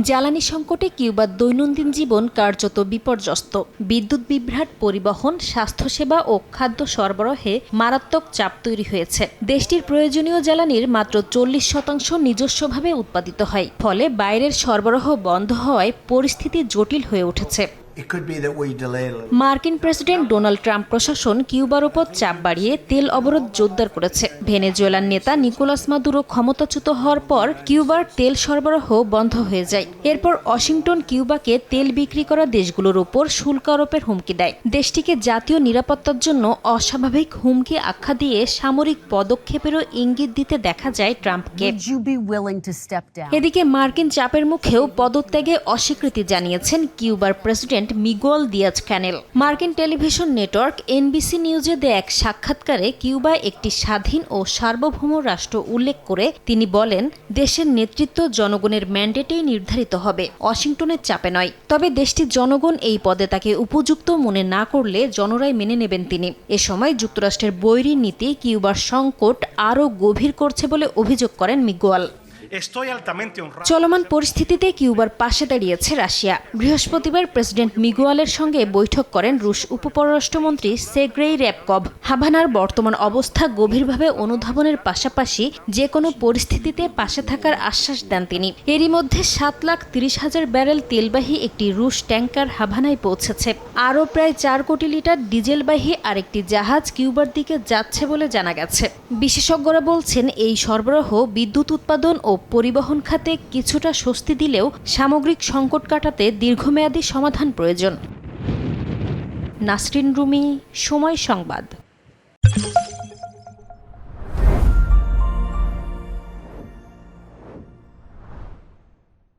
জ্বালানি সংকটে কিউবার দৈনন্দিন জীবন কার্যত বিপর্যস্ত। বিদ্যুৎ বিভ্রাট, পরিবহন, স্বাস্থ্যসেবা ও খাদ্য সরবরাহে মারাত্মক চাপ তৈরি হয়েছে। দেশটির প্রয়োজনীয় জ্বালানির মাত্র 40% নিজস্বভাবে উৎপাদিত হয়। ফলে বাইরের সরবরাহ বন্ধ হওয়ায় পরিস্থিতি জটিল হয়ে উঠেছে। মার্কিন প্রেসিডেন্ট ডোনাল্ড ট্রাম্প প্রশাসন কিউবার উপর চাপ বাড়িয়ে তেল অবরোধ জোরদার করেছে। ভেনেজুয়েলার নেতা নিকোলাস মাদুরো ক্ষমতাচ্যুত হওয়ার পর কিউবার তেল সরবরাহ বন্ধ হয়ে যায়। এরপর ওয়াশিংটন কিউবাকে তেল বিক্রি করা দেশগুলোর উপর শুল্ক আরোপের হুমকি দেয়। দেশটিকে জাতীয় নিরাপত্তার জন্য অস্বাভাবিক হুমকি আখ্যা দিয়ে সামরিক পদক্ষেপেরও ইঙ্গিত দিতে দেখা যায় ট্রাম্পকে। এদিকে মার্কিন চাপের মুখেও পদত্যাগে অস্বীকৃতি জানিয়েছেন কিউবার প্রেসিডেন্ট মিগুয়েল দিয়াজ-ক্যানেল। মার্কিন টেলিভিশন নেটওয়ার্ক এনবিসি নিউজে দেয়া এক সাক্ষাৎকারে কিউবা একটি স্বাধীন ও সার্বভৌম রাষ্ট্র উল্লেখ করে তিনি বলেন, দেশের নেতৃত্ব জনগণের ম্যান্ডেটেই নির্ধারিত হবে, ওয়াশিংটনের চাপে নয়। তবে দেশটির জনগণ এই পদে তাকে উপযুক্ত মনে না করলে জনরাই মেনে নেবেন তিনি। এ সময় যুক্তরাষ্ট্রের বৈরী নীতি কিউবার সংকট আরও গভীর করছে বলে অভিযোগ করেন মিগুয়েল। চলমান পরিস্থিতিতে কিউবার পাশে দাঁড়িয়েছে রাশিয়া। বৃহস্পতিবার প্রেসিডেন্ট মিগুয়েলের সঙ্গে বৈঠক করেন রুশ উপপররাষ্ট্রমন্ত্রী সের্গেই র্যাবকভ। হাভানার বর্তমান অবস্থা গভীরভাবে অনুধাবনের পাশাপাশি যে কোনো পরিস্থিতিতে পাশে থাকার আশ্বাস দেন তিনি। এরই মধ্যে 7,30,000 ব্যারেল তেলবাহী একটি রুশ ট্যাঙ্কার হাভানায় পৌঁছেছে। আরও প্রায় 4 কোটি লিটার ডিজেলবাহী আরেকটি জাহাজ কিউবার দিকে যাচ্ছে বলে জানা গেছে। বিশেষজ্ঞরা বলছেন, এই সরবরাহ বিদ্যুৎ উৎপাদন ও পরিবহন খাতে কিছুটা স্বস্তি দিলেও সামগ্রিক সংকট কাটাতে দীর্ঘমেয়াদী সমাধান প্রয়োজন। নাসরিন রুমি, সময় সংবাদ।